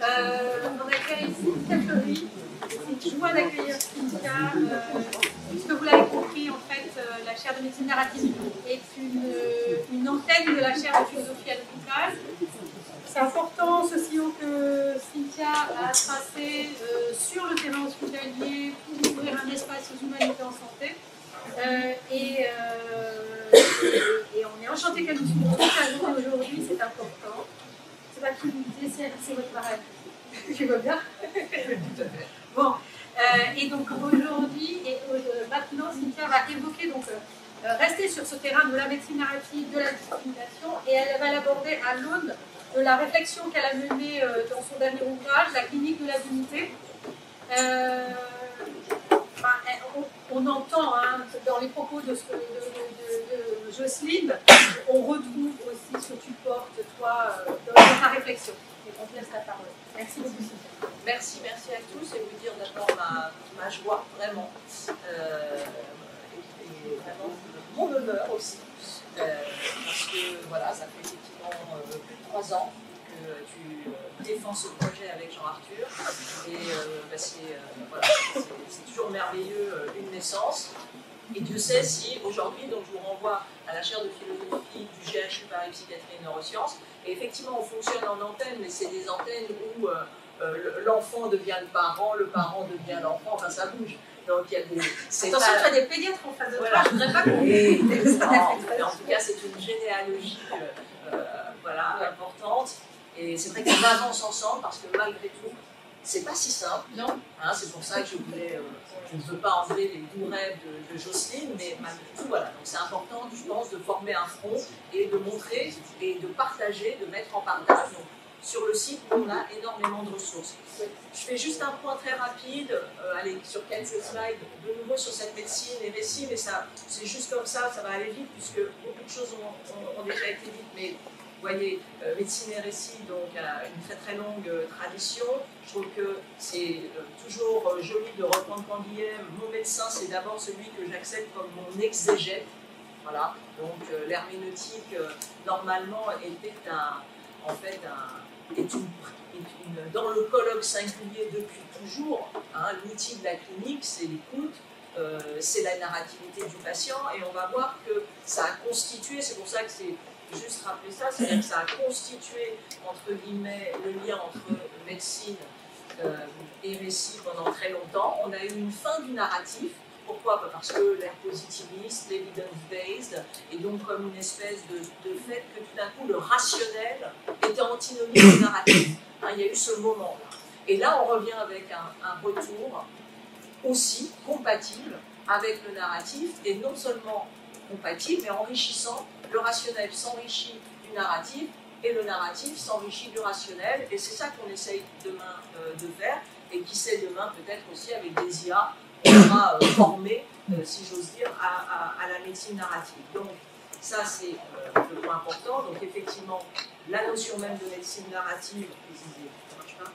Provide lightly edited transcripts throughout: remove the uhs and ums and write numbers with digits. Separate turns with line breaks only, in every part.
On accueille Cynthia Fleury. C'est une joie d'accueillir Cynthia, puisque vous l'avez compris, en fait, la chaire de médecine narrative est une antenne de la chaire de philosophie à l'hôpital. C'est important ce sillon que Cynthia a tracé sur le terrain hospitalier pour ouvrir un espace aux humanités en santé. Et on est enchanté qu'elle nous suive toute la journée aujourd'hui, c'est important. C'est pas qui vous disait, c'est votre marraine. Tu vois bien? Bon, et donc aujourd'hui, et maintenant, Cynthia va évoquer, donc, rester sur ce terrain de la médecine narrative, de la discrimination, et elle va l'aborder à l'aune de la réflexion qu'elle a menée dans son dernier ouvrage, La clinique de la dignité. On entend dans les propos de Jocelyne, on retrouve aussi ce que tu portes, toi, dans ta réflexion. Et on te laisse la parole. Merci beaucoup, Cynthia.
Merci à tous et vous dire d'abord ma joie, vraiment, et vraiment mon honneur aussi, parce que voilà, ça fait effectivement plus de 3 ans que tu défends ce projet avec Jean-Arthur, et c'est toujours merveilleux, une naissance. Et Dieu sait si aujourd'hui, donc je vous renvoie à la chaire de philosophie du GHU Paris Psychiatrie et Neurosciences, et effectivement on fonctionne en antenne, mais c'est des antennes où l'enfant devient le parent devient l'enfant, enfin ça bouge. Donc il y a des...
Attention, tu as des pédiatres en face de toi, je ne voudrais pas qu'on...
En tout cas, c'est une généalogie importante. Et c'est vrai qu'on avance ensemble parce que malgré tout, c'est pas si simple.
Non.
C'est pour ça que je ne veux pas enlever les doux rêves de Jocelyne, mais malgré tout, voilà. Donc c'est important, je pense, de former un front et de montrer et de partager, de mettre en partage. Donc, sur le site, on a énormément de ressources. Je fais juste un point très rapide, allez, sur quelques slides, de nouveau sur cette médecine et récits, mais c'est juste comme ça va aller vite, puisque beaucoup de choses ont déjà été dites, mais vous voyez, médecine et récits, donc une très très longue tradition. Je trouve que c'est toujours joli de reprendre Canguilhem. Mon médecin, c'est d'abord celui que j'accepte comme mon exégète. Voilà, donc l'herméneutique, normalement, dans le colloque singulier depuis toujours, l'outil de la clinique, c'est l'écoute, c'est la narrativité du patient, et on va voir que ça a constitué, c'est pour ça que c'est juste rappeler ça, c'est-à-dire que ça a constitué, entre guillemets, le lien entre médecine et récit pendant très longtemps. On a eu une fin du narratif. Pourquoi? Parce que l'ère positiviste, l'evidence-based, et donc comme une espèce de fait que tout d'un coup le rationnel était antinomique du narratif. Il y a eu ce moment-là. Et là, on revient avec un retour aussi compatible avec le narratif, et non seulement compatible, mais enrichissant. Le rationnel s'enrichit du narratif, et le narratif s'enrichit du rationnel, et c'est ça qu'on essaye demain de faire, et qui sait demain peut-être aussi avec des IA, on sera formé, si j'ose dire, à la médecine narrative. Donc ça c'est le point important. Donc effectivement, la notion même de médecine narrative, ça marche pas.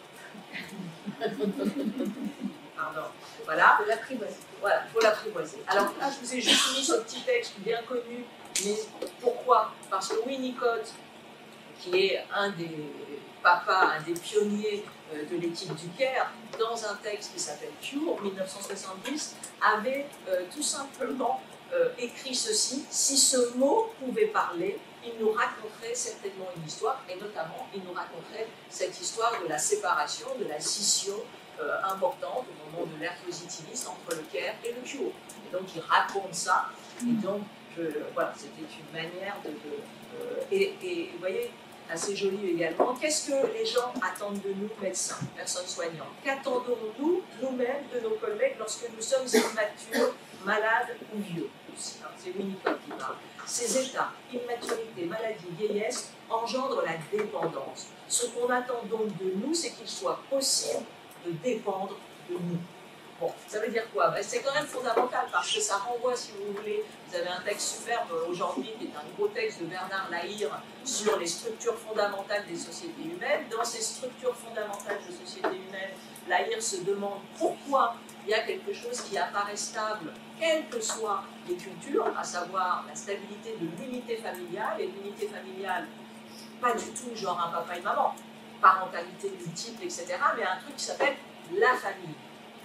Pardon. Voilà.
Faut l'apprivoiser.
Voilà, il faut l'apprivoiser. Alors là, je vous ai juste mis ce petit texte bien connu, mais pourquoi? Parce que Winnicott, qui est un des papas, un des pionniers de l'équipe du Caire, dans un texte qui s'appelle Cure, 1970, avait tout simplement écrit ceci: si ce mot pouvait parler, il nous raconterait certainement une histoire, et notamment il nous raconterait cette histoire de la séparation, de la scission importante au moment de l'ère positiviste entre le Caire et le Cure. Et donc il raconte ça, et donc voilà, c'était une manière et vous voyez, assez joli également. Qu'est-ce que les gens attendent de nous, médecins, personnes soignantes? Qu'attendons-nous nous-mêmes de nos collègues lorsque nous sommes immatures, malades ou vieux? C'est Winnicott qui parle. Ces états, immaturité, maladie, vieillesse, engendrent la dépendance. Ce qu'on attend donc de nous, c'est qu'il soit possible de dépendre de nous. Bon, ça veut dire quoi? C'est quand même fondamental, parce que ça renvoie, si vous voulez, vous avez un texte superbe aujourd'hui, qui est un gros texte de Bernard Lahire sur les structures fondamentales des sociétés humaines. Dans ces structures fondamentales des sociétés humaines, Lahire se demande pourquoi il y a quelque chose qui apparaît stable, quelles que soient les cultures, à savoir la stabilité de l'unité familiale, et l'unité familiale, pas du tout genre un papa et maman. parentalité multiple, etc., mais un truc qui s'appelle la famille,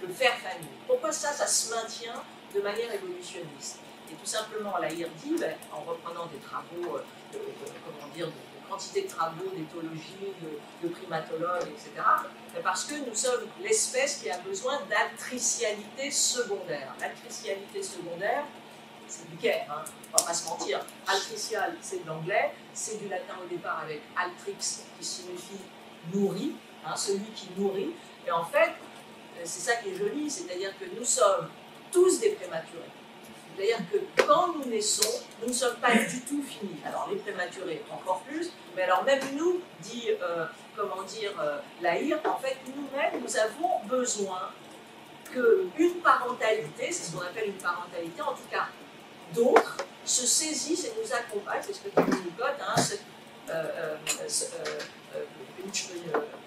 le faire famille. Pourquoi ça se maintient de manière évolutionniste? Et tout simplement, Lahir dit, en reprenant des travaux, comment dire, de quantité de travaux d'éthologie, de primatologues, etc., parce que nous sommes l'espèce qui a besoin d'altricialité secondaire. L'altricialité secondaire, c'est du guerre, hein, on va pas se mentir. Altricial, c'est de l'anglais, c'est du latin au départ avec altrix, qui signifie nourri, hein, celui qui nourrit. Et en fait, c'est ça qui est joli, c'est-à-dire que nous sommes tous des prématurés. C'est-à-dire que quand nous naissons, nous ne sommes pas du tout finis. Alors les prématurés encore plus, mais alors même nous, dit, comment dire, Lahir, en fait nous-mêmes, nous avons besoin qu'une parentalité, c'est ce qu'on appelle une parentalité, en tout cas d'autres, se saisissent et nous accompagnent, c'est ce que tu dis Nicole, hein,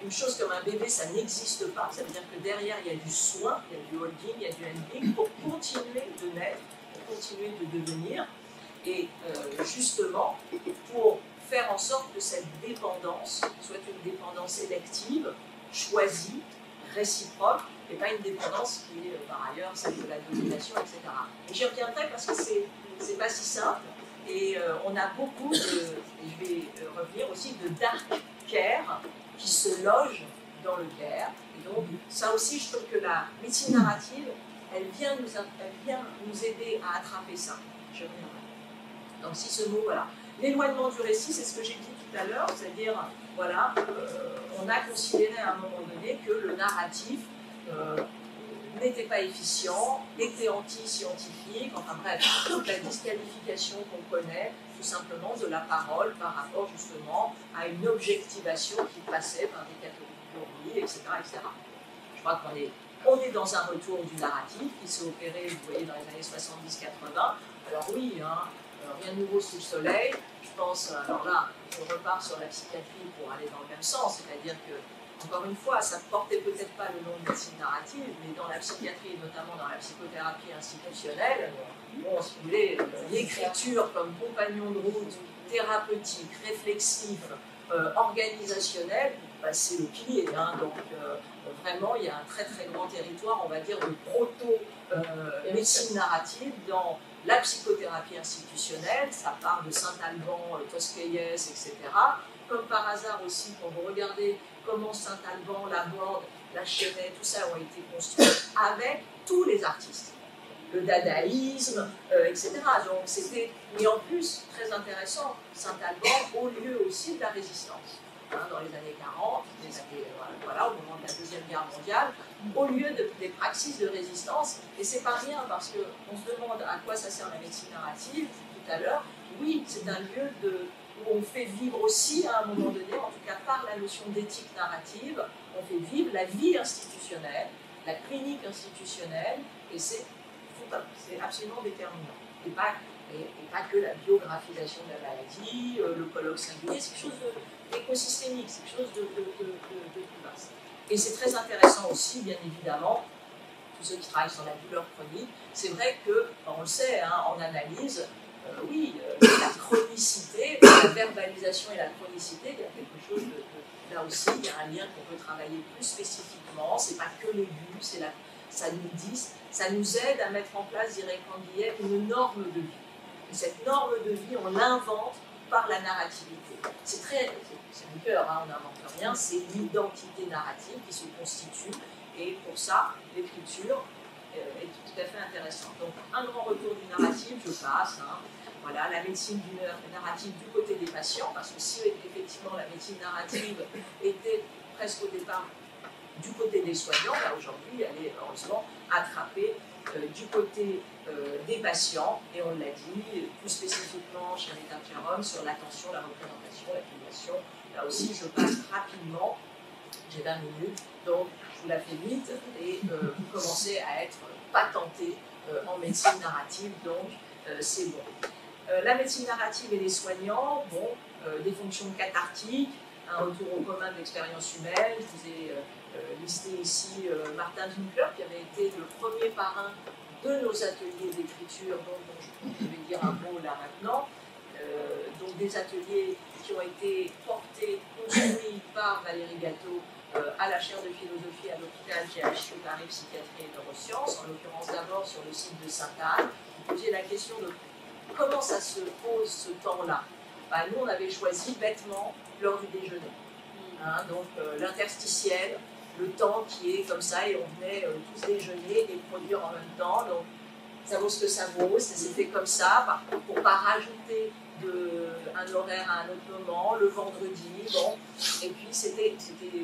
une chose comme un bébé, ça n'existe pas, ça veut dire que derrière il y a du soin, il y a du holding, il y a du handling pour continuer de naître, continuer de devenir, et justement pour faire en sorte que cette dépendance soit une dépendance élective, choisie, réciproque, et pas une dépendance qui est par ailleurs celle de la domination, etc. Et j'y reviendrai parce que c'est pas si simple, et on a beaucoup de, et je vais revenir aussi, de dark care qui se logent dans le care, et donc ça aussi je trouve que la médecine narrative elle vient nous aider à attraper ça. Je reviendrai. Donc si ce mot, voilà. L'éloignement du récit, c'est ce que j'ai dit tout à l'heure, c'est-à-dire, voilà, on a considéré à un moment donné que le narratif n'était pas efficient, était anti-scientifique, enfin bref, toute la disqualification qu'on connaît, tout simplement de la parole par rapport justement à une objectivation qui passait par des catégories, etc., etc. Je crois qu'on est dans un retour du narratif qui s'est opéré, vous voyez, dans les années 70-80. Alors oui, hein, rien de nouveau sous le soleil. Je pense, alors là, on repart sur la psychiatrie pour aller dans le même sens, c'est-à-dire que, encore une fois, ça ne portait peut-être pas le nom de médecine narrative, mais dans la psychiatrie, et notamment dans la psychothérapie institutionnelle, bon, si vous voulez, l'écriture comme compagnon de route, thérapeutique, réflexif, organisationnel, bah, c'est le pilier. Hein, donc, vraiment, il y a un très très grand territoire, on va dire, de proto-médecine narrative dans la psychothérapie institutionnelle. Ça part de Saint-Alban, Tosquelles, etc. Comme par hasard aussi, quand vous regardez comment Saint-Alban, Laborde, la Chênaie, tout ça ont été construits avec tous les artistes. Le dadaïsme, etc. Donc c'était, et en plus, très intéressant, Saint-Alban au lieu aussi de la résistance. Hein, dans les années 40, voilà, au moment de la Deuxième Guerre mondiale, au lieu des praxis de résistance, et c'est pas rien parce qu'on se demande à quoi ça sert la médecine narrative tout à l'heure. Oui, c'est un lieu où on fait vivre aussi à un moment donné, en tout cas par la notion d'éthique narrative, on fait vivre la vie institutionnelle, la clinique institutionnelle, et c'est absolument déterminant. Et pas que la biographisation de la maladie, le colloque singulier, c'est quelque chose d'écosystémique, c'est quelque chose de plus vaste. Et c'est très intéressant aussi, bien évidemment, tous ceux qui travaillent sur la douleur chronique, c'est vrai que, on le sait, hein, en analyse, oui, la chronicité, la verbalisation et la chronicité, il y a quelque chose là aussi, il y a un lien qu'on peut travailler plus spécifiquement, c'est pas que les bulles, ça nous aide à mettre en place, dirait Canguillet, une norme de vie. Et cette norme de vie, on l'invente par la narrativité. C'est du cœur, hein, on n'invente rien, c'est l'identité narrative qui se constitue, et pour ça, l'écriture est tout à fait intéressante. Donc, un grand retour du narratif, je passe, hein, voilà, la médecine du narratif du côté des patients, parce que si effectivement la médecine narrative était presque au départ du côté des soignants, là aujourd'hui, elle est heureusement attrapée du côté des patients, et on l'a dit, plus spécifiquement chez Rita Pierron, sur l'attention, la représentation, la filiation. Là aussi, je passe rapidement, j'ai 20 minutes, donc je vous la fais vite, et vous commencez à être patenté en médecine narrative, donc c'est bon. La médecine narrative et les soignants, bon, des fonctions cathartiques, un retour au commun de l'expérience humaine. Je vous ai listé ici Martin Winkler, qui avait été le premier parrain de nos ateliers d'écriture, dont je vais dire un mot là maintenant, dont donc des ateliers qui ont été portés, construits par Valérie Gâteau à la chaire de philosophie à l'hôpital GHU Paris Psychiatrie et Neurosciences, en l'occurrence d'abord sur le site de Sainte-Anne. Vous posiez la question de comment ça se pose ce temps-là. Ben, nous, on avait choisi bêtement l'heure du déjeuner. Hein, donc l'interstitiel, le temps qui est comme ça, et on venait tous déjeuner et produire en même temps. Donc ça vaut ce que ça vaut, ça s'est fait comme ça, pour ne pas rajouter un horaire à un autre moment, le vendredi, bon. Et puis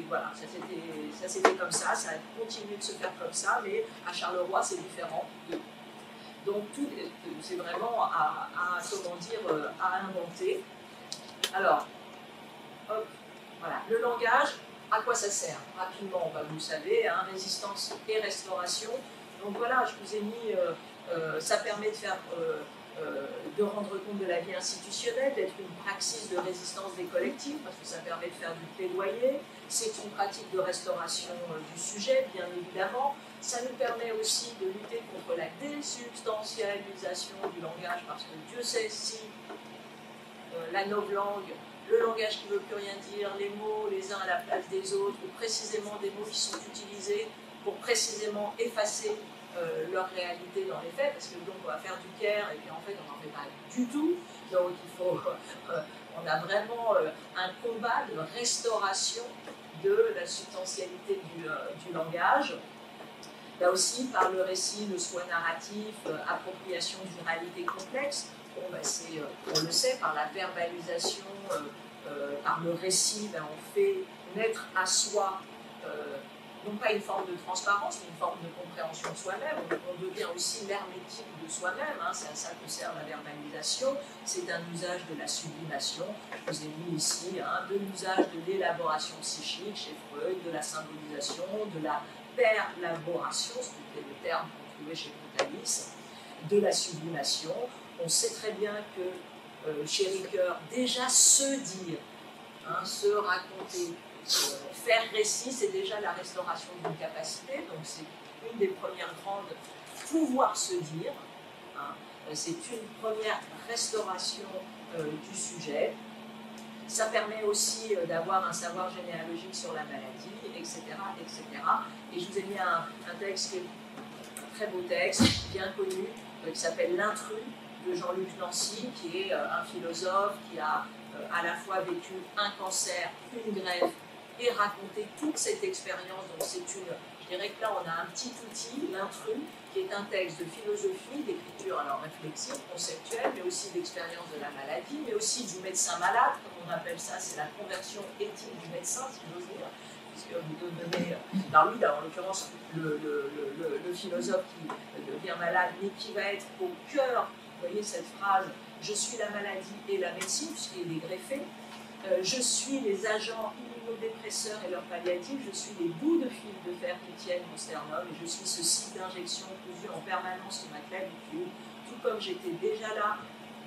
voilà, ça s'est fait comme ça a continué de se faire comme ça, mais à Charleroi c'est différent. Donc tout, c'est vraiment à inventer. Alors, hop, voilà, le langage, à quoi ça sert? Rapidement, bah, vous le savez, hein, résistance et restauration. Donc voilà, je vous ai mis, ça permet de rendre compte de la vie institutionnelle, d'être une praxis de résistance des collectifs, parce que ça permet de faire du plaidoyer. C'est une pratique de restauration du sujet, bien évidemment. Ça nous permet aussi de lutter contre la désubstantialisation du langage, parce que Dieu sait si la novlangue, le langage qui ne veut plus rien dire, les mots les uns à la place des autres, ou précisément des mots qui sont utilisés pour précisément effacer leur réalité dans les faits, parce que donc on va faire du care et puis en fait on n'en fait pas du tout. Donc il faut, on a vraiment un combat de restauration de la substantialité du langage. Là aussi, par le récit, le soi narratif, appropriation d'une réalité complexe, bon, ben on le sait, par la verbalisation, par le récit, ben on fait naître à soi non pas une forme de transparence, mais une forme de compréhension de soi-même. On devient aussi l'hermétique de soi-même, hein, c'est à ça que sert la verbalisation. C'est un usage de la sublimation, je vous ai mis ici, hein, de l'usage de l'élaboration psychique chez Freud, de la symbolisation, de la perlaboration, c'était le terme qu'on trouvait chez Pontalis, de la sublimation. On sait très bien que chez Ricoeur, déjà se dire, hein, se raconter, faire récit, c'est déjà la restauration d'une capacité, donc c'est une des premières grandes, pouvoir se dire, hein, c'est une première restauration du sujet. Ça permet aussi d'avoir un savoir généalogique sur la maladie, etc., etc. Et je vous ai mis un texte qui est un très beau texte, bien connu, qui s'appelle L'intrus de Jean-Luc Nancy, qui est un philosophe qui a à la fois vécu un cancer, une greffe, et raconté toute cette expérience. Donc je dirais que là on a un petit outil, l'intrus, qui est un texte de philosophie, d'écriture alors réflexive, conceptuelle, mais aussi d'expérience de la maladie, mais aussi du médecin malade, comme on appelle ça, c'est la conversion éthique du médecin, si j'ose dire, puisque vous donnez, alors lui, en l'occurrence, le philosophe qui devient malade, mais qui va être au cœur, vous voyez cette phrase, je suis la maladie et la médecine, puisqu'il est greffé, je suis les agents immunodépresseurs et leurs palliatifs, je suis les bouts de fil de fer qui tiennent mon sternum, et je suis ce site d'injection cousu en permanence sur ma clavicule, tout comme j'étais déjà là,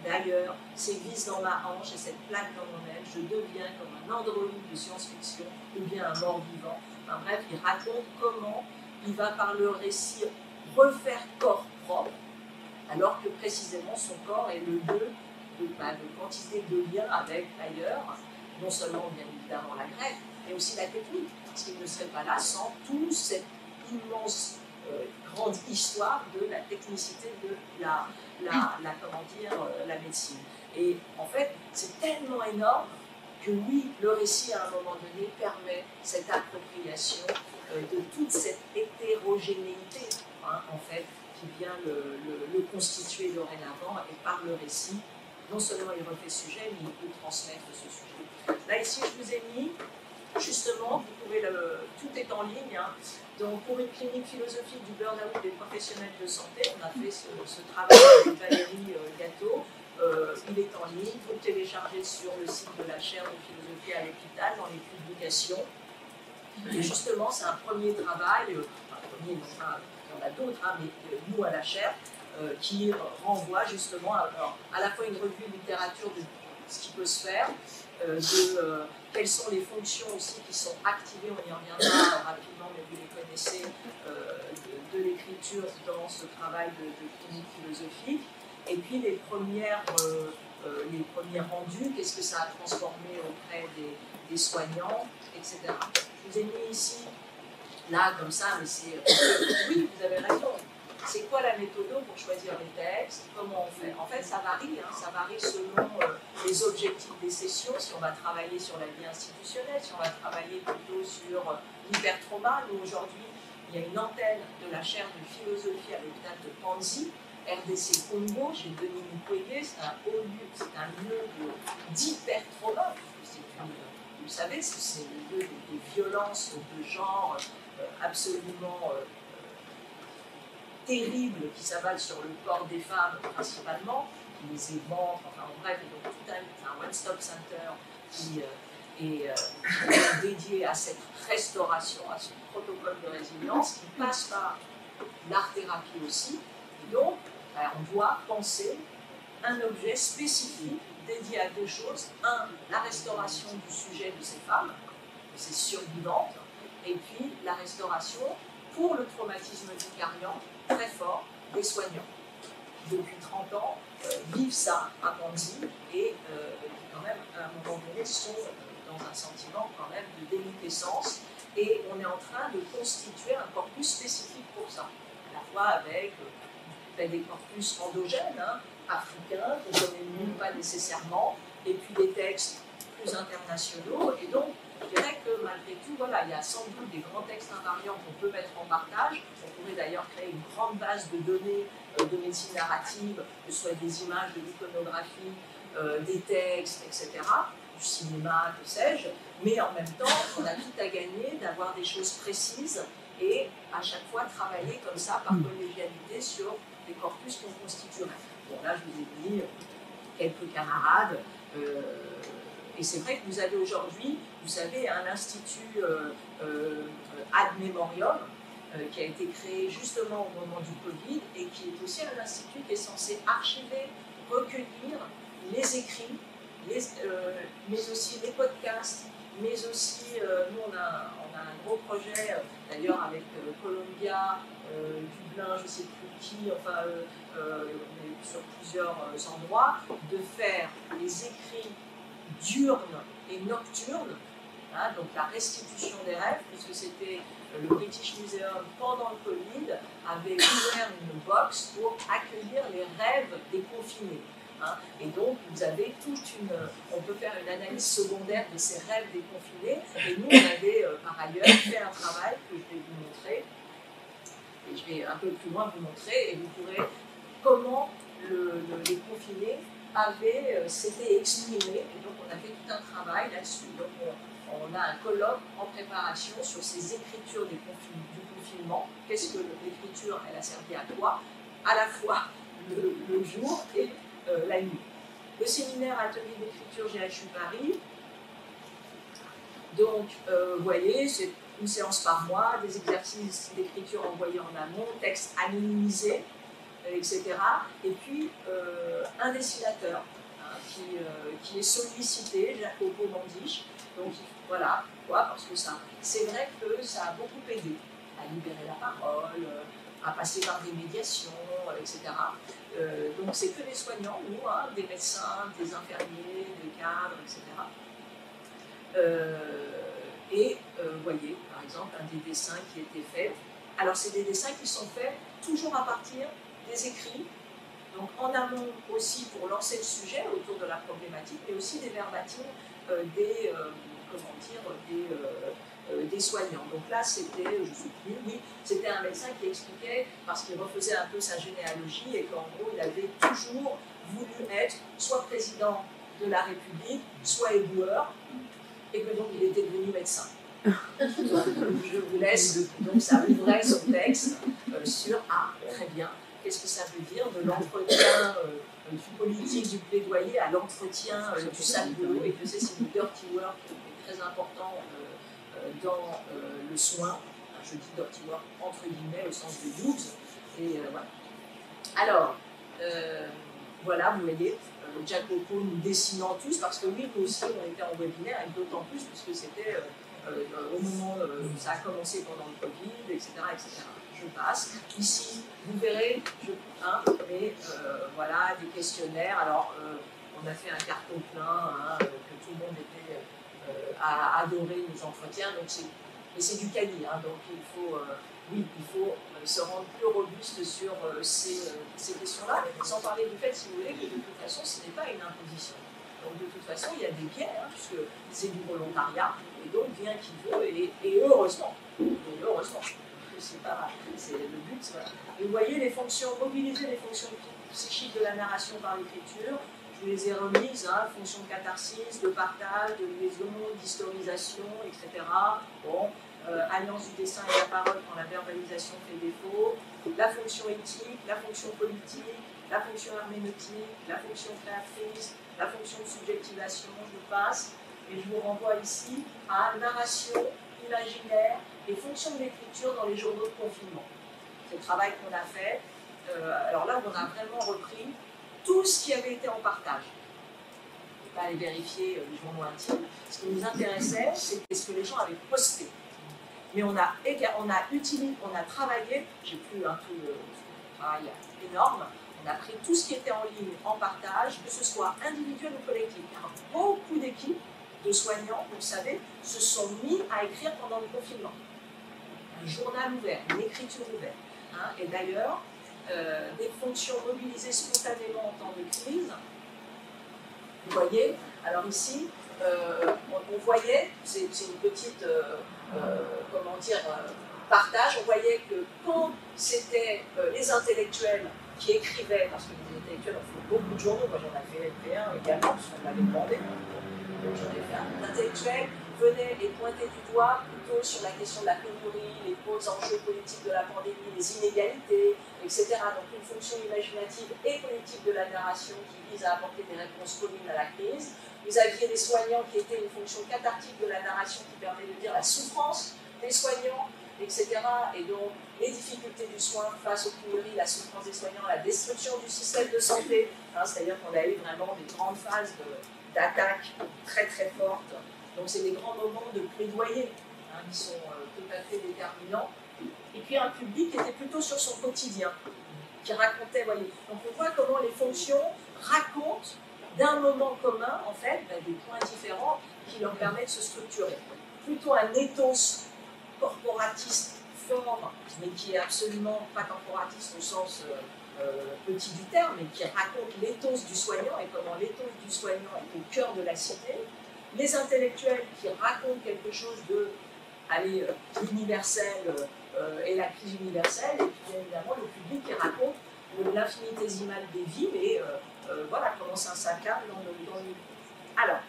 d'ailleurs, ces vis dans ma hanche et cette plaque dans mon aile, je deviens comme un androïde de science-fiction ou bien un mort-vivant. Enfin bref, il raconte comment il va par le récit refaire corps propre, alors que précisément son corps est le lieu de quantité de liens avec ailleurs, non seulement bien évidemment la greffe, mais aussi la technique, parce qu'il ne serait pas là sans toute cette immense grande histoire de la technicité de la médecine. Et en fait, c'est tellement énorme que oui, le récit à un moment donné permet cette appropriation de toute cette hétérogénéité, hein, en fait, qui vient le constituer dorénavant, et par le récit, non seulement il refait sujet, mais il peut transmettre ce sujet. Là, ici, je vous ai mis, justement, vous pouvez tout est en ligne, hein. Donc, pour une clinique philosophique du burn-out des professionnels de santé, on a fait ce travail avec Valérie Gâteau. Il est en ligne, vous le téléchargez sur le site de la chaire de philosophie à l'hôpital, dans les publications. Et justement, c'est un premier travail, il y en a d'autres, hein, mais nous à la chaire, qui renvoie justement à la fois une revue de littérature de ce qui peut se faire, quelles sont les fonctions aussi qui sont activées, on y reviendra rapidement, mais vous les connaissez, de l'écriture dans ce travail de clinique philosophique, et puis les premières les premiers rendus, qu'est-ce que ça a transformé auprès des soignants, etc. Je vous ai mis ici, là, comme ça, mais c'est... oui, vous avez raison. C'est quoi la méthode pour choisir les textes? Comment on fait? En fait, ça varie selon les objectifs des sessions, si on va travailler sur la vie institutionnelle, si on va travailler plutôt sur l'hypertrauma. Nous, aujourd'hui, il y a une antenne de la chaire de philosophie à l'hôpital de Panzi, RDC Congo, chez Denis Mukwege. C'est un haut lieu, c'est un lieu d'hypertrauma. Vous savez, c'est le lieu des violences de genre absolument terribles qui s'avalent sur le corps des femmes principalement, qui les éventrent, enfin en bref, donc tout un one-stop center qui est dédié à cette restauration, à ce protocole de résilience qui passe par l'art-thérapie aussi. Et donc, on doit penser un objet spécifique dédié à deux choses. Un, la restauration du sujet de ces femmes, de ces survivantes, et puis la restauration pour le traumatisme vicariant très fort des soignants. Depuis 30 ans, vivent ça à Panzi et quand même, à un moment donné, sont dans un sentiment quand même de déliquescence. Et on est en train de constituer un corpus spécifique pour ça, à la fois avec des corpus endogènes, africains, qu'on ne connaît pas nécessairement, et puis des textes plus internationaux. Et donc, je dirais que malgré tout, voilà, il y a sans doute des grands textes invariants qu'on peut mettre en partage. On pourrait d'ailleurs créer une grande base de données de médecine narrative, que ce soit des images, de l'iconographie, des textes, etc., du cinéma, que sais-je. Mais en même temps, on a tout à gagner d'avoir des choses précises et à chaque fois travailler comme ça, par collégialité, sur les corpus qu'on constituerait. Bon, là, je vous ai mis quelques camarades. Et c'est vrai que vous avez aujourd'hui, vous savez, un institut ad memoriam qui a été créé justement au moment du Covid et qui est aussi un institut qui est censé archiver, recueillir les écrits, mais aussi les podcasts, mais aussi, nous on a un gros projet, d'ailleurs avec Columbia, Dublin, je ne sais plus qui, enfin on est sur plusieurs endroits, de faire les écrits diurnes et nocturnes, donc la restitution des rêves, puisque c'était le British Museum pendant le Covid, avait ouvert une box pour accueillir les rêves des confinés. Et donc, vous avez on peut faire une analyse secondaire de ces rêves des confinés. Et nous, on avait par ailleurs fait un travail que je vais vous montrer. Et je vais un peu plus loin vous montrer. Et vous pourrez comment les confinés s'étaient exprimés. Et donc, on a fait tout un travail là-dessus. Donc, on a un colloque en préparation sur ces écritures du confinement. Qu'est-ce que l'écriture, elle a servi à quoi? À la fois le jour et la nuit. Le séminaire Atelier d'écriture GHU Paris, donc vous voyez, c'est une séance par mois, des exercices d'écriture envoyés en amont, textes anonymisés, etc. Et puis un dessinateur qui est sollicité, Jacopo Mandiche. Donc voilà, pourquoi? Parce que c'est vrai que ça a beaucoup aidé à libérer la parole, à passer par des médiations, etc. Donc c'est que des soignants, nous, des médecins, des infirmiers, des cadres, etc. Vous voyez, par exemple, un des dessins qui a été fait. Alors c'est des dessins qui sont faits toujours à partir des écrits, donc en amont aussi pour lancer le sujet autour de la problématique, mais aussi des verbatims des soignants. Donc là, c'était, je ne sais plus, oui, c'était un médecin qui expliquait, parce qu'il refaisait un peu sa généalogie, et qu'en gros, il avait toujours voulu être soit président de la République, soit éboueur, et que donc il était devenu médecin. Donc, je vous laisse, donc ça ouvrait son texte sur, très bien, qu'est-ce que ça veut dire de l'entretien du politique, du plaidoyer à l'entretien du sale boulot, et que c'est le dirty work qui est très important dans le soin. Je dis dirty work entre guillemets au sens de use. Et voilà. Alors, voilà, vous voyez, Jacopo nous dessinant tous, parce que oui, nous aussi, on était en webinaire, et d'autant plus, puisque c'était au moment où ça a commencé pendant le Covid, etc. etc. Je passe. Ici, vous verrez, mais voilà, des questionnaires. Alors, on a fait un carton plein, hein, que tout le monde a adoré nos entretiens. Et c'est du quali, hein, donc il faut se rendre plus robuste sur ces questions-là, sans parler du fait, si vous voulez, que de toute façon, ce n'est pas une imposition. Donc de toute façon, il y a des biais, hein, puisque c'est du volontariat, et donc vient qui veut, et heureusement. Et heureusement. C'est le but. Voilà. Et vous voyez les fonctions, mobiliser les fonctions psychiques de la narration par l'écriture. Je vous les ai remises, hein, fonction de catharsis, de partage, de liaison, d'historisation, etc. Bon, alliance du dessin et de la parole quand la verbalisation fait défaut. La fonction éthique, la fonction politique, la fonction herméneutique, la fonction créatrice, la fonction de subjectivation, je passe. Et je vous renvoie ici à narration, imaginaire et fonction de l'écriture dans les journaux de confinement. C'est le travail qu'on a fait. Alors là, on a vraiment repris tout ce qui avait été en partage. On ne peut pas aller vérifier les journaux intimes. Ce qui nous intéressait, c'était ce que les gens avaient posté. Mais on a travaillé, j'ai plus un tout le travail énorme, on a pris tout ce qui était en ligne, en partage, que ce soit individuel ou collectif. Car beaucoup d'équipes de soignants, vous le savez, se sont mis à écrire pendant le confinement. Un journal ouvert, une écriture ouverte. Hein, et d'ailleurs, des fonctions mobilisées spontanément en temps de crise. Vous voyez, alors ici, on voyait, c'est une petite, partage, on voyait que quand c'était les intellectuels qui écrivaient, parce que les intellectuels ont fait beaucoup de journaux, moi j'en ai fait un également, parce qu'on m'avait demandé, donc j'en ai fait un. L'intellectuel venait et pointait du doigt plutôt sur la question de la pénurie, les gros enjeux politiques de la pandémie, les inégalités, etc. Donc une fonction imaginative et politique de la narration qui vise à apporter des réponses communes à la crise. Vous aviez des soignants qui étaient une fonction cathartique de la narration qui permet de dire la souffrance des soignants, etc. Et donc les difficultés du soin face aux pénuries, la souffrance des soignants, la destruction du système de santé, hein, c'est-à-dire qu'on a eu vraiment des grandes phases d'attaque très très fortes. Donc c'est des grands moments de plaidoyer, hein, qui sont tout à fait déterminants. Et puis un public qui était plutôt sur son quotidien, qui racontait, voyez. Donc on voit comment les fonctions racontent d'un moment commun, en fait, des points différents qui leur permettent de se structurer. Plutôt un ethos corporatiste fort, mais qui est absolument pas corporatiste au sens petit du terme, mais qui raconte l'éthos du soignant et comment l'éthos du soignant est au cœur de la cité. Les intellectuels qui racontent quelque chose de l'universel et la crise universelle, et puis bien évidemment le public qui raconte l'infinitésimal des villes et voilà comment ça s'incarne dans le. Alors,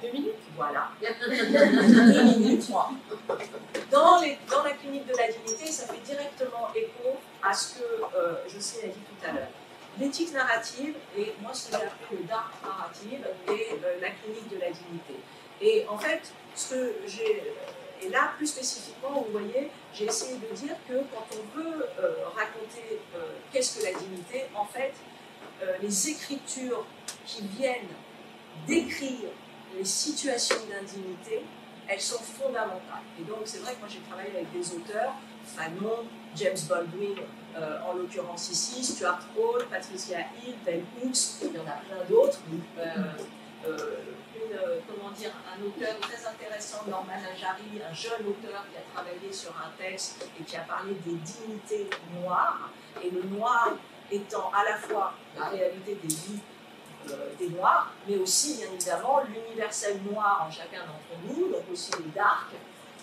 2 minutes, voilà. 2 minutes, 3. Dans la clinique de la dignité, ça fait directement écho à ce que Jocelyne a dit tout à l'heure. L'éthique narrative, et moi ce que j'ai appelé le dark narrative, et la clinique de la dignité. Et en fait, et là plus spécifiquement, vous voyez, j'ai essayé de dire que quand on veut raconter qu'est-ce que la dignité, en fait, les écritures qui viennent décrire les situations d'indignité, elles sont fondamentales. Et donc c'est vrai que moi j'ai travaillé avec des auteurs, Fanon, James Baldwin, en l'occurrence ici, Stuart Hall, Patricia Hill, Bell Hooks, il y en a plein d'autres. Un auteur très intéressant, Norman Ajari, un jeune auteur qui a travaillé sur un texte et qui a parlé des dignités noires, et le noir étant à la fois la réalité des vies des noirs, mais aussi bien évidemment l'universel noir en chacun d'entre nous, donc aussi les darks.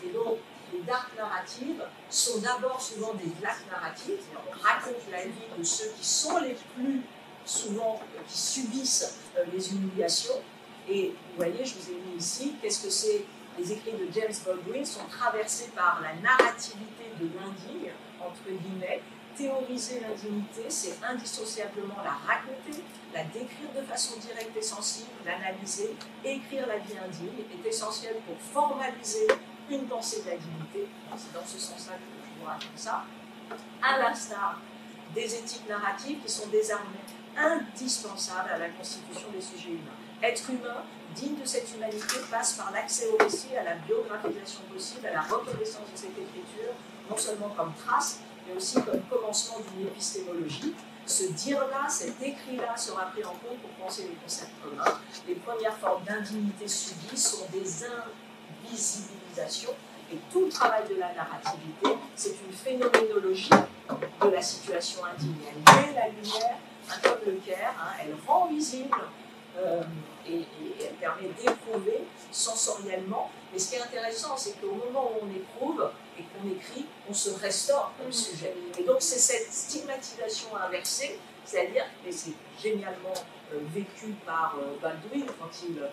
Et donc les dark narratives sont d'abord souvent des black narratives, c'est-à-dire on raconte la vie de ceux qui sont les plus souvent, qui subissent les humiliations. Et vous voyez, je vous ai mis ici, qu'est-ce que c'est? Les écrits de James Baldwin sont traversés par la narrativité de l'indigne, entre guillemets. Théoriser l'indignité, c'est indissociablement la raconter, la décrire de façon directe et sensible, l'analyser. Écrire la vie indigne est essentiel pour formaliser une pensée de la dignité. C'est dans ce sens-là que je vous raconte ça. À l'instar des éthiques narratives qui sont désormais indispensables à la constitution des sujets humains. Être humain, digne de cette humanité, passe par l'accès au récit, à la biographisation possible, à la reconnaissance de cette écriture, non seulement comme trace, mais aussi comme commencement d'une épistémologie. ce dire-là, cet écrit-là sera pris en compte pour penser les concepts communs. Les premières formes d'indignité subie sont des invisibilisations, et tout le travail de la narrativité, c'est une phénoménologie de la situation indigne. Elle met la lumière, comme le Caire, elle rend visible et elle permet d'éprouver sensoriellement. Mais ce qui est intéressant, c'est qu'au moment où on éprouve et qu'on écrit, on se restaure comme sujet. Et donc c'est cette stigmatisation inversée, c'est-à-dire, et c'est génialement vécu par Baldwin, quand il, je vais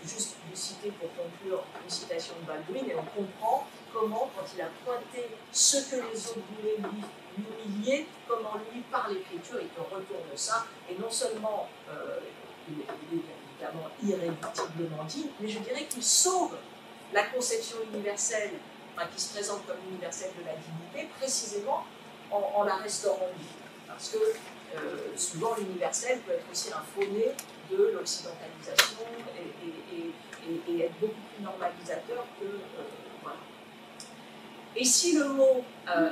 juste vous citer pour conclure une citation de Baldwin, et on comprend comment, quand il a pointé ce que les autres voulaient lui humilier, comment lui, par l'écriture, il te retourne ça, et non seulement il est évidemment irréductiblement digne, mais je dirais qu'il sauve la conception universelle, qui se présente comme universelle de la dignité, précisément en la restaurant vive. Parce que souvent l'universel peut être aussi un faux-né de l'occidentalisation et être beaucoup plus normalisateur que... voilà. Et si le mot,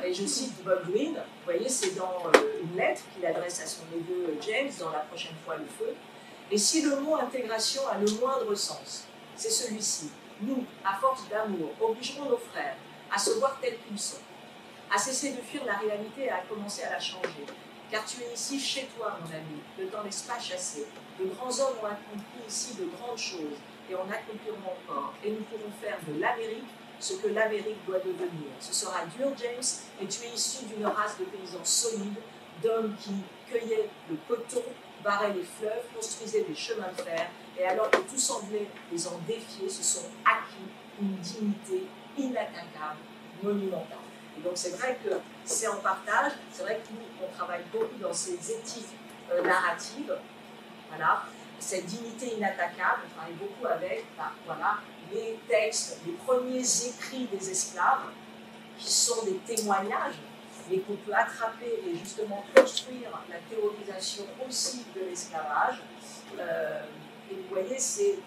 et je cite Baldwin, vous voyez, c'est dans une lettre qu'il adresse à son neveu James dans La prochaine fois le feu, et si le mot intégration a le moindre sens, c'est celui-ci. Nous, à force d'amour, obligerons nos frères à se voir tels qu'ils sont, à cesser de fuir la réalité et à commencer à la changer. Car tu es ici chez toi, mon ami, ne t'en laisse pas chasser. De grands hommes ont accompli ici de grandes choses, et en accompliront encore. Et nous pourrons faire de l'Amérique ce que l'Amérique doit devenir. Ce sera dur, James, mais tu es issu d'une race de paysans solides, d'hommes qui cueillaient le coton, barraient les fleuves, construisaient des chemins de fer, et alors que tout semblait les en défier, se sont acquis une dignité inattaquable, monumentale. Et donc c'est vrai que c'est en partage, c'est vrai que nous, on travaille beaucoup dans ces éthiques narratives, voilà, cette dignité inattaquable, on travaille beaucoup avec, voilà, les textes, les premiers écrits des esclaves, qui sont des témoignages, mais qu'on peut attraper et justement construire la théorisation aussi de l'esclavage. Et vous voyez, c'est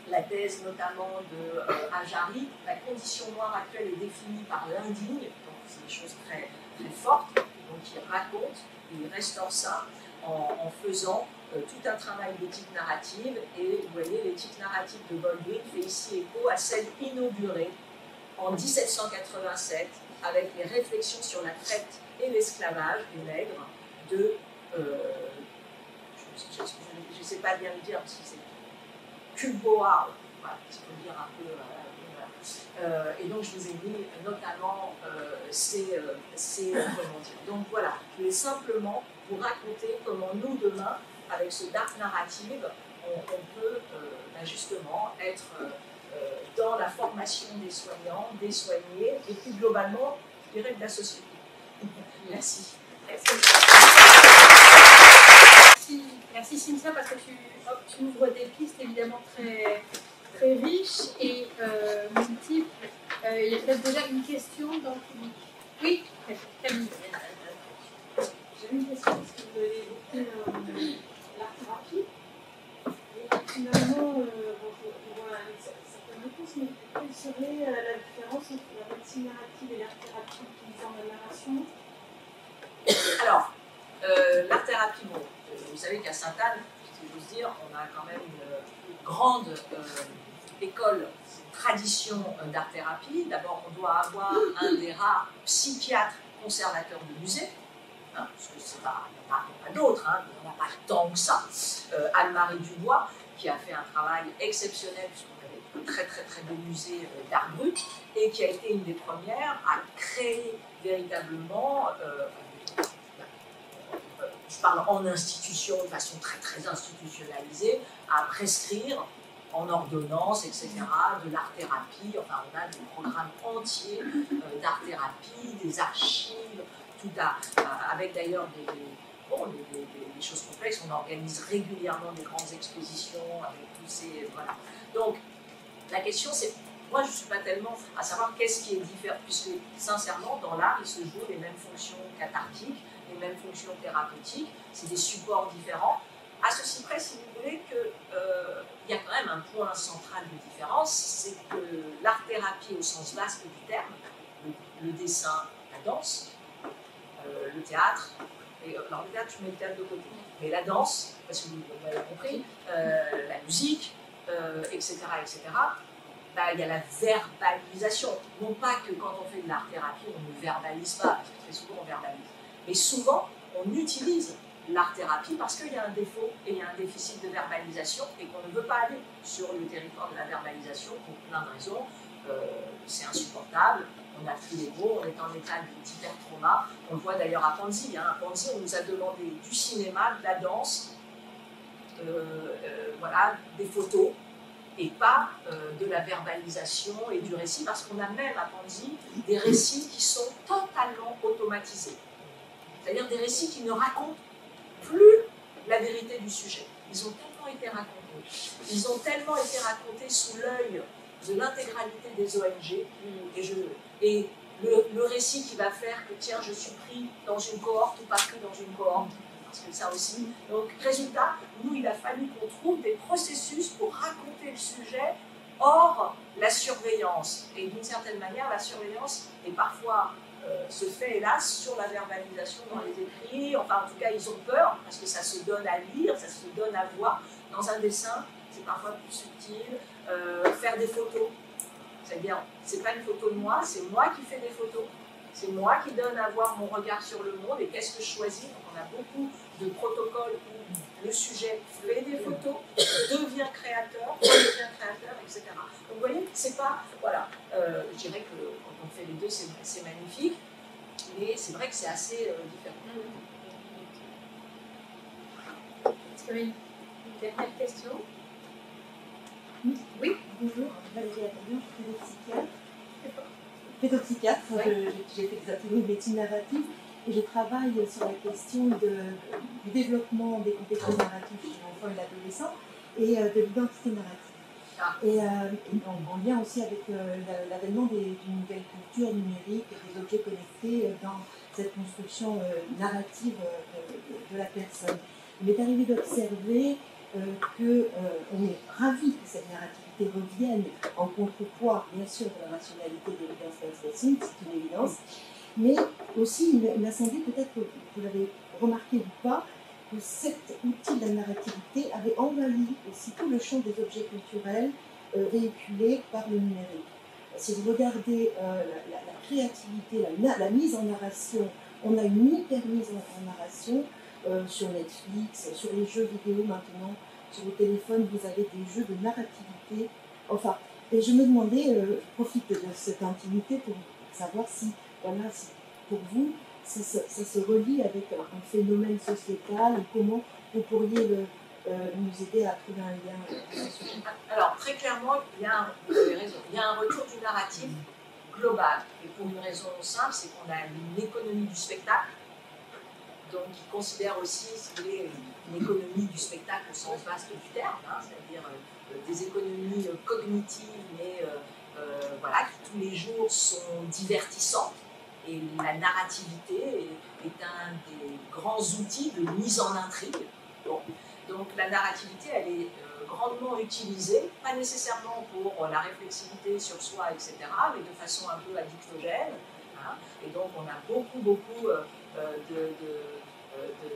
la thèse notamment de Ajari, la condition noire actuelle est définie par l'indigne, donc c'est des choses très, très fortes, donc il raconte, il restaure ça en faisant tout un travail d'éthique narrative, et vous voyez, l'éthique narrative de Baldwin fait ici écho à celle inaugurée en 1787 avec les réflexions sur la traite et l'esclavage des nègres de, je ne sais pas bien le dire, si c'est Kulboa, voilà, si on peut dire un peu, et donc je vous ai mis notamment ces comment dire. Donc voilà, je vais simplement vous raconter comment nous demain, avec ce dark narrative, on peut justement être dans la formation des soignants, des soignés, et plus globalement, je dirais, de la société. Merci.
Merci Cynthia, parce que tu ouvres des pistes évidemment très, très riches et multiples. Il y a peut-être déjà une question dans le public. Oui, Camille.
J'ai une question, parce que vous avez évoqué l'art-thérapie. Et finalement, on voit certaines réponses, mais quelle serait la différence entre la médecine narrative et l'art-thérapie utilisant la narration?
Alors, l'art-thérapie, bon, vous savez qu'à Sainte-Anne, si j'ose dire, on a quand même une grande école, tradition d'art-thérapie. D'abord, on doit avoir un des rares psychiatres conservateurs de musée, hein, parce que c'est pas, il n'y en a pas d'autres, hein, il n'y en a pas tant que ça. Anne-Marie Dubois, qui a fait un travail exceptionnel, puisqu'on avait de très très très beaux musées d'art brut, et qui a été une des premières à créer véritablement, je parle en institution, de façon très très institutionnalisée, à prescrire en ordonnance, etc., de l'art-thérapie. Enfin, on a des programmes entiers d'art-thérapie, des archives, tout avec d'ailleurs des choses complexes. On organise régulièrement des grandes expositions avec tous ces... Voilà. Donc, la question c'est, moi je ne suis pas tellement à savoir qu'est-ce qui est différent, puisque sincèrement, dans l'art, il se joue les mêmes fonctions cathartiques, les mêmes fonctions thérapeutiques, c'est des supports différents. À ceci près, si vous voulez, qu'il y a quand même un point central de différence, c'est que l'art-thérapie au sens vaste du terme, le dessin, la danse, le théâtre, Et, alors le théâtre, je mets le théâtre de côté. Mais la danse, parce que vous l'avez compris, la musique, etc., bah, il y a la verbalisation. Non pas que quand on fait de l'art-thérapie, on ne verbalise pas, parce que très souvent on verbalise. Mais souvent, on utilise l'art-thérapie parce qu'il y a un défaut et il y a un déficit de verbalisation et qu'on ne veut pas aller sur le territoire de la verbalisation pour plein de raisons. C'est insupportable, on n'a plus les mots, on est en état d'hypertrauma. On le voit d'ailleurs à Panzi. À Panzi, on nous a demandé du cinéma, de la danse, voilà, des photos, et pas de la verbalisation et du récit, parce qu'on a même à Panzi des récits qui sont totalement automatisés. C'est-à-dire des récits qui ne racontent plus la vérité du sujet. Ils ont tellement été racontés. Ils ont tellement été racontés sous l'œil de l'intégralité des ONG. Et le récit qui va faire que, tiens, je suis pris dans une cohorte ou pas pris dans une cohorte, parce que ça aussi. Donc, résultat, nous, il a fallu qu'on trouve des processus pour raconter le sujet hors la surveillance. Et d'une certaine manière, la surveillance est parfois se fait, hélas, sur la verbalisation dans les écrits. Enfin, en tout cas, ils ont peur, parce que ça se donne à lire, ça se donne à voir. Dans un dessin, c'est parfois plus subtil. Faire des photos, c'est-à-dire, c'est pas une photo de moi, c'est moi qui fais des photos. C'est moi qui donne à voir mon regard sur le monde et qu'est-ce que je choisis. Donc on a beaucoup de protocoles où le sujet fait des photos, devient créateur, etc. Donc vous voyez, c'est pas... Voilà, je dirais que quand on fait les deux, c'est magnifique, mais c'est vrai que c'est assez différent.
Est-ce qu'il y a une dernière question?
Oui, bonjour, Valérie Adrien, pédopsychiatre. J'ai fait des ateliers de médecine narrative et je travaille sur la question du développement des compétences narratives chez l'enfant et l'adolescent et de l'identité narrative. Et en lien aussi avec l'avènement d'une nouvelle culture numérique et des objets connectés dans cette construction narrative de la personne. Il m'est arrivé d'observer qu'on est ravi que cette narrativité revienne en contrepoids, bien sûr, de la rationalité de l'évidence based, c'est une évidence, mais aussi il m'a semblé, peut-être que vous l'avez remarqué ou pas, que cet outil de la narrativité avait envahi aussi tout le champ des objets culturels véhiculés par le numérique. Si vous regardez la créativité, la mise en narration, on a une hyper-mise en narration, sur Netflix, sur les jeux vidéo maintenant, sur le téléphone, vous avez des jeux de narrativité. Enfin, et je me demandais, je profite de cette intimité pour savoir si, voilà, si pour vous, ça se relie avec un phénomène sociétal, et comment vous pourriez nous aider à trouver un lien.
Alors, très clairement, vous avez raison, il y a un retour du narratif global. Et pour une raison simple, c'est qu'on a une économie du spectacle. Donc, il considère aussi, si vous voulez, une économie du spectacle au sens vaste du terme, hein, c'est-à-dire des économies cognitives, mais voilà, qui tous les jours sont divertissantes. Et la narrativité est un des grands outils de mise en intrigue. Bon. Donc, la narrativité, elle est grandement utilisée, pas nécessairement pour la réflexivité sur soi, etc., mais de façon un peu addictogène. Hein, et donc, on a beaucoup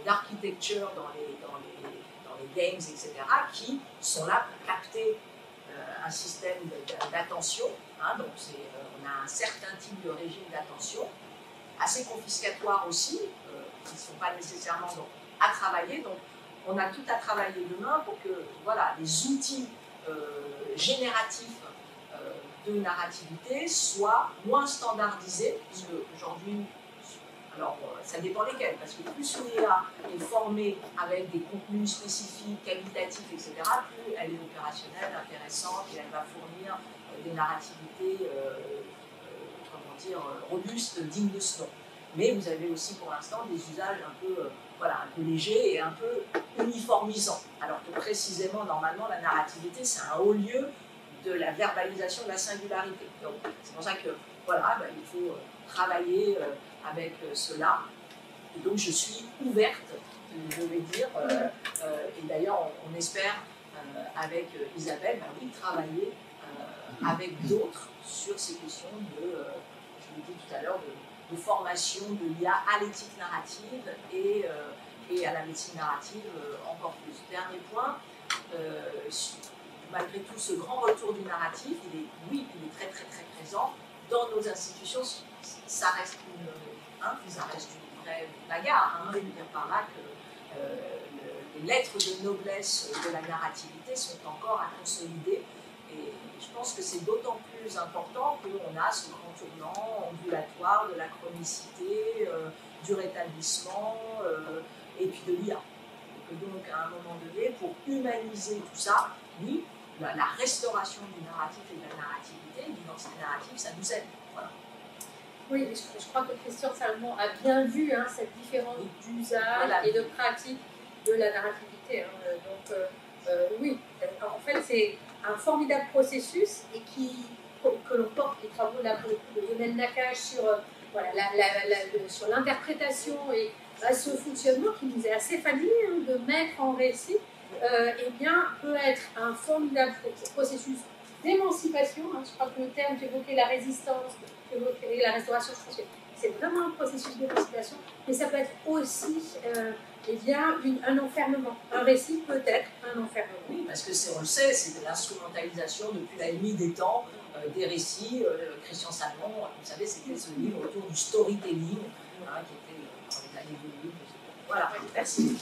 d'architecture dans les games, etc., qui sont là pour capter un système d'attention. Hein, donc, on a un certain type de régime d'attention, assez confiscatoire aussi, qui ne sont pas nécessairement à travailler. Donc, on a tout à travailler demain pour que voilà, les outils génératifs de narrativité soient moins standardisés, puisque aujourd'hui, alors ça dépend lesquels, parce que plus une IA est formée avec des contenus spécifiques, qualitatifs, etc., plus elle est opérationnelle, intéressante, et elle va fournir des narrativités robustes, dignes de ce nom. Mais vous avez aussi pour l'instant des usages un peu légers et un peu uniformisants. Alors que précisément, normalement, la narrativité, c'est un haut lieu de la verbalisation de la singularité. Donc c'est pour ça que voilà, il faut travailler avec cela. Et donc je suis ouverte, je vais dire, et d'ailleurs on espère avec Isabelle, oui, travailler avec d'autres sur ces questions de, je l'ai dit tout à l'heure, de formation de l'IA à l'éthique narrative et à la médecine narrative encore plus. Dernier point, malgré tout ce grand retour du narratif, il est très très très présent dans nos institutions. Ça reste une vraie bagarre. Je veux dire par là que les lettres de noblesse de la narrativité sont encore à consolider. Et je pense que c'est d'autant plus important qu'on a ce grand tournant ondulatoire de la chronicité, du rétablissement et puis de l'IA. Donc à un moment donné, pour humaniser tout ça, oui, la restauration du narratif et de la narrativité, de l'identité narrative, ça nous aide. Voilà.
Oui, je crois que Christian Salmon a bien vu cette différence d'usage et de pratique de la narrativité. Donc, oui, en fait, c'est un formidable processus et que l'on porte les travaux de Lionel Nakache sur, sur l'interprétation et ce fonctionnement qui nous est assez familier de mettre en récit, peut être un formidable processus d'émancipation. Je crois que le terme qu'évoquait la résistance, qu'évoquait la restauration, je pense que c'est vraiment un processus d'émancipation, mais ça peut être aussi un enfermement. Un récit peut être un enfermement.
Oui, parce que on le sait, c'est de l'instrumentalisation depuis la nuit des temps des récits. Christian Salmon, vous savez, c'était ce livre autour du storytelling, qui était dans les années 2000. Voilà, merci.